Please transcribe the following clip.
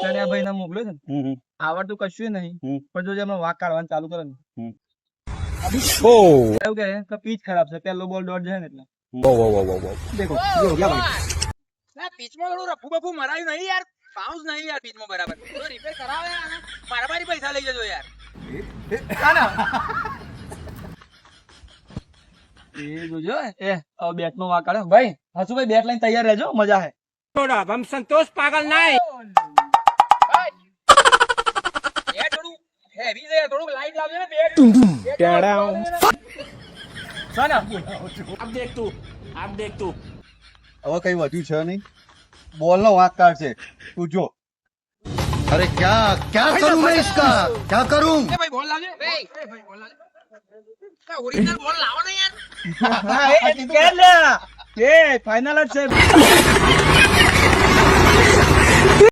ચણ્યા ભાઈ ને મોકલ્યો છે ને, આવડતું કશું નહીં, પણ જો એમને વાંક કાઢવાનું ચાલુ કરે ને, એવું કે પીચ ખરાબ છે, પેલો બોલ ડોટ જાય ને એટલે દેખો પીચમાં થોડું રફુ બફુ મરાયું નહીં યાર, બાઉન્સ નહીં યાર પીચમાં બરાબર, તો રિપેર કરાવે યાર, મારા પૈસા લઈ જજો યાર. એ જોજો એ બેટ નો વાંક કાઢ્યો ભાઈ. હસુભાઈ બેટ લઈને તૈયાર રહેજો, મજા હે. થોડા હમ સંતોષ પાગલ નહીં. એ થોડું હેવી છે, થોડું લાઈટ લાવજો ને બેટ. સાના આપ દેખ તું હવે કઈ વધ્યું છે નહીં, બોલ નો વાંક કાઢશે તું જો. અરે क्या क्या करूं मैं इसका, क्या करूं? એ ભાઈ બોલ લાવજો. એ ભાઈ બોલ લાવજો. કા ઓરિજિનલ બોલ લાવો ને યાર. ફાઈનલ જ છે.